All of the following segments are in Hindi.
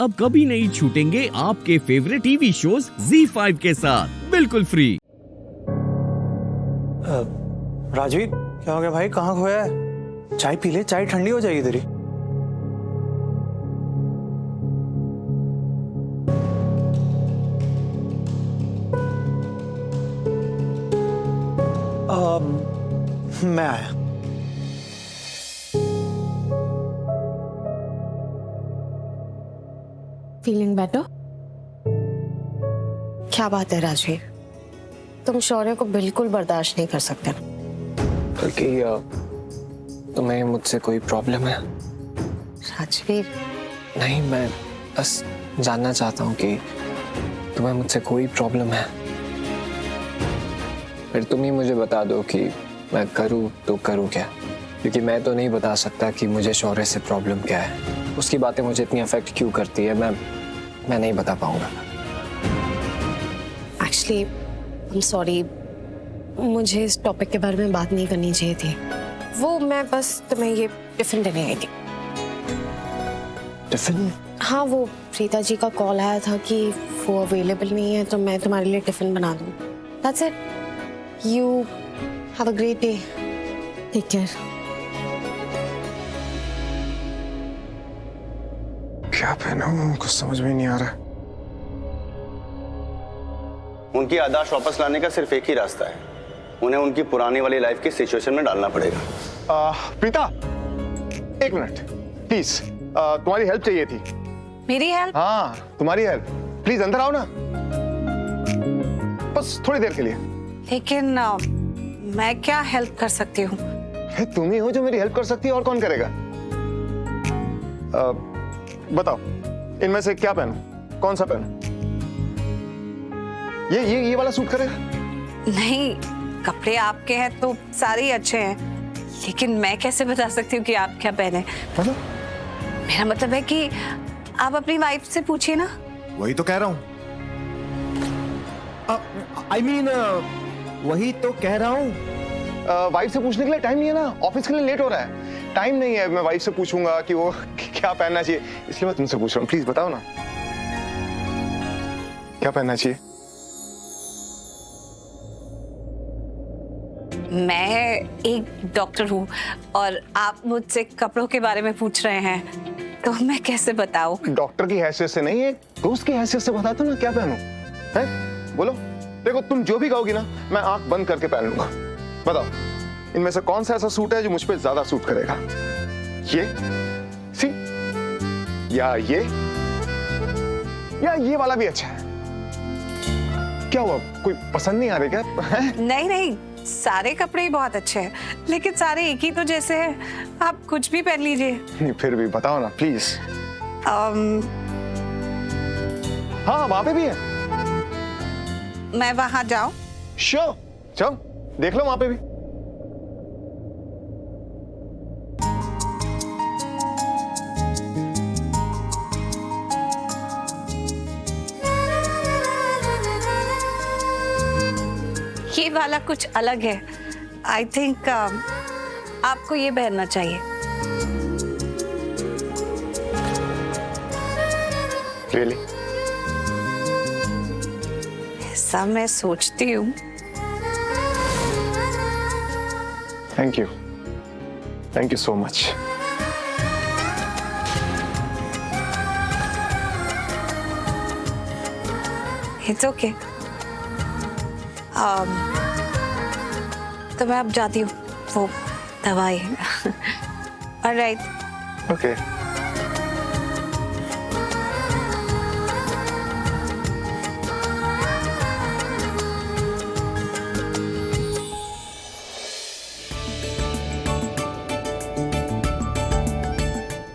अब कभी नहीं छूटेंगे आपके फेवरेट टीवी शोज ZEE5 के साथ बिल्कुल फ्री। राजवीर, क्या हो गया भाई? कहाँ खोया है? चाय पी ले, चाय ठंडी हो जाएगी तेरी। मैं आया। Feeling better? क्या बात है राजवीर, तुम शौर्य को बिल्कुल बर्दाश्त नहीं कर सकते। बल्कि तुम्हें मुझसे कोई प्रॉब्लम है? राजवीर नहीं, मैं बस जानना चाहता हूँ कि तुम्हें मुझसे कोई प्रॉब्लम है। फिर तुम ही मुझे बता दो कि मैं करूँ तो करूँ क्या, क्योंकि मैं तो नहीं बता सकता कि मुझे शौर्य से प्रॉब्लम क्या है। उसकी बातें मुझे इतनी अफेक्ट क्यों करती है, मैं नहीं बता पाऊंगा। एक्चुअली आई एम सॉरी, मुझे इस टॉपिक के बारे में बात नहीं करनी चाहिए थी। वो मैं बस तुम्हें ये टिफिन देने आई थी। टिफिन? हाँ, वो प्रीता जी का कॉल आया था कि वो अवेलेबल नहीं है, तो मैं तुम्हारे लिए टिफिन बना दूँ। That's it. You have a great day, take care. क्या पहनूं, कुछ समझ में नहीं आ रहा। उनकी याददाश्त वापस लाने का सिर्फ एक ही रास्ता है, उन्हें उनकी पुरानी वाली लाइफ की सिचुएशन में डालना पड़ेगा। प्रीता, एक मिनट प्लीज, तुम्हारी हेल्प चाहिए थी। मेरी हेल्प? हाँ, तुम्हारी हेल्प। प्लीज अंदर आओ ना, बस थोड़ी देर के लिए। लेकिन मैं क्या हेल्प कर सकती हूँ? तुम ही हो जो मेरी हेल्प कर सकती है, और कौन करेगा? बताओ, इनमें से क्या पहनूं, कौन सा पहनूं? ये वाला सूट करेगा? नहीं, कपड़े आपके हैं तो सारे ही अच्छे हैं, लेकिन मैं कैसे बता सकती हूँ कि आप क्या पहने? मतलब? मेरा मतलब है कि आप अपनी वाइफ से पूछिए ना। वही तो कह रहा हूँ। वही तो कह रहा हूँ। वाइफ से पूछने के लिए टाइम नहीं है ना, ऑफिस के लिए लेट हो रहा है, टाइम नहीं है। मैं वाइफ से पूछूंगा कि वो क्या पहनना चाहिए, इसलिए मैं तुमसे पूछ रहा हूँ। प्लीज बताओ ना, क्या पहनना चाहिए? मैं एक डॉक्टर हूँ और आप मुझसे कपड़ों के बारे में पूछ रहे हैं, तो मैं कैसे बताऊँ? डॉक्टर की हैसियत से नहीं, एक दोस्त की हैसियत से बता दो ना, क्या पहनूं? है, बोलो। देखो, तुम जो भी कहोगी ना, मैं आंख बंद करके पहन लूंगा। बताओ, इनमें से कौन सा ऐसा सूट है जो मुझ पे ज्यादा सूट करेगा? सी, या ये वाला भी अच्छा है। क्या हुआ, कोई पसंद नहीं आ रही क्या? नहीं, सारे कपड़े ही बहुत अच्छे हैं, लेकिन सारे एक ही तो जैसे हैं। आप कुछ भी पहन लीजिए। नहीं, फिर भी बताओ ना प्लीज। हाँ, वहां पे भी है। मैं वहां जाऊं? श्योर, चलो देख लो वहां पे भी। ये वाला कुछ अलग है। आई थिंक आपको ये पहनना चाहिए। रियली? ऐसा मैं सोचती हूँ। Thank you so much. It's okay. तो मैं अब जाती हूँ, वो दवाई। Alright. Okay.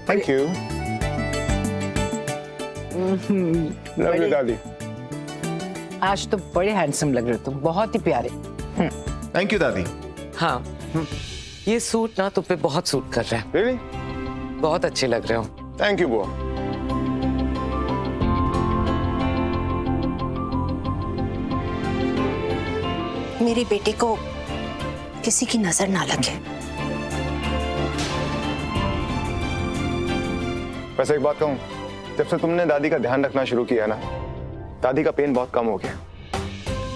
Thank you. Love you दादी। आज तो बड़े हैंडसम लग रहे हो तुम, बहुत ही प्यारे। थैंक यू दादी। हाँ, ये सूट ना तुम पे बहुत सूट कर रहा है। रियली? बहुत अच्छे लग रहे हो। थैंक यू बुआ। मेरे बेटे को किसी की नजर ना लगे। वैसे एक बात कहूं, जब से तुमने दादी का ध्यान रखना शुरू किया ना, दादी का पेन बहुत कम हो गया।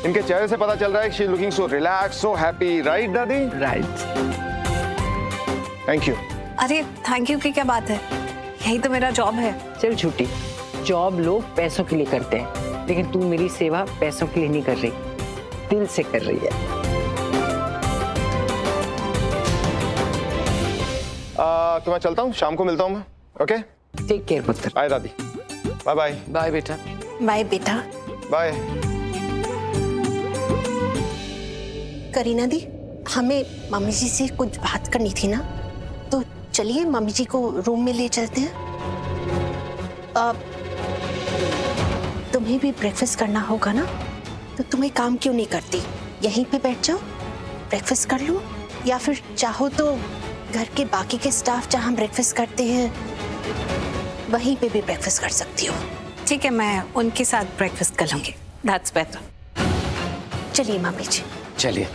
इनके चेहरे से पता चल रहा है कि she is looking so relax, so happy, right दादी? राइट। Thank you. अरे थैंक यू की क्या बात है, यही तो मेरा जॉब है। चल छुट्टी, जॉब लोग पैसों के लिए करते हैं, लेकिन तू मेरी सेवा पैसों के लिए नहीं कर रही, दिल से कर रही है। तो मैं चलता हूँ, शाम को मिलता हूँ मैं। ओके, टेक केयर पुत्र। बाय दादी। Bye bye. बाय बेटा। बाय बेटा। बाय। करीना दी, हमें मम्मी जी से कुछ बात करनी थी ना, तो चलिए मम्मी जी को रूम में ले चलते हैं। तुम्हें भी ब्रेकफास्ट करना होगा ना, तो तुम्हें काम क्यों नहीं करती, यहीं पे बैठ जाओ, ब्रेकफास्ट कर लो, या फिर चाहो तो घर के बाकी के स्टाफ जहाँ ब्रेकफास्ट करते हैं वहीं पे भी ब्रेकफास्ट कर सकती हो। ठीक है, मैं उनके साथ ब्रेकफास्ट कर लूंगी, दैट्स बेटर। चलिए मम्मी जी। चलिए।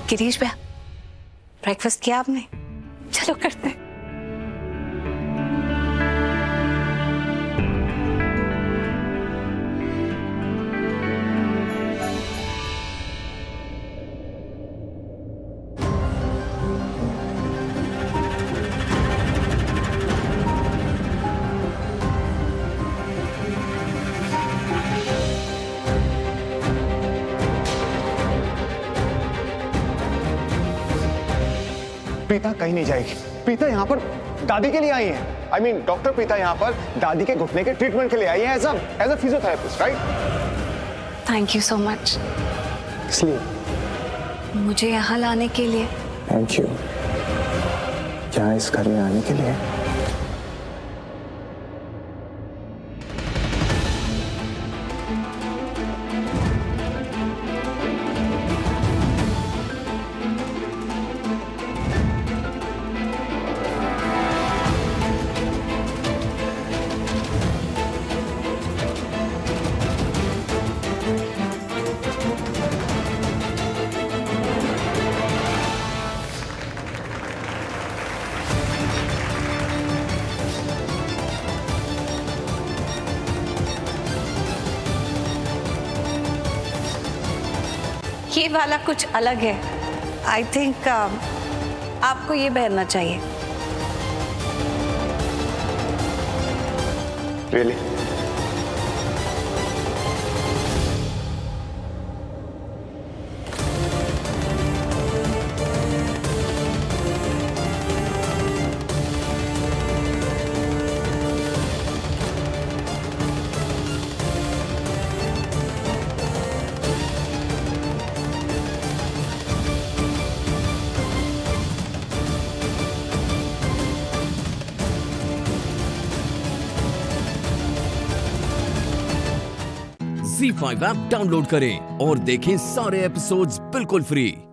गिरीश भैया, ब्रेकफास्ट किया आपने? चलो करते हैं। प्रीता कहीं नहीं जाएगी। प्रीता यहाँ पर दादी के लिए आई है। I mean, डॉक्टर प्रीता यहाँ पर दादी के घुटने के ट्रीटमेंट के लिए आई है as a physiotherapist, right? Thank you so much. इसलिए मुझे यहाँ लाने के लिए। थैंक यू यहाँ इस घर में आने के लिए। ये वाला कुछ अलग है, आई थिंक आपको ये पहनना चाहिए। Really? Z5 ऐप डाउनलोड करें और देखें सारे एपिसोड्स बिल्कुल फ्री।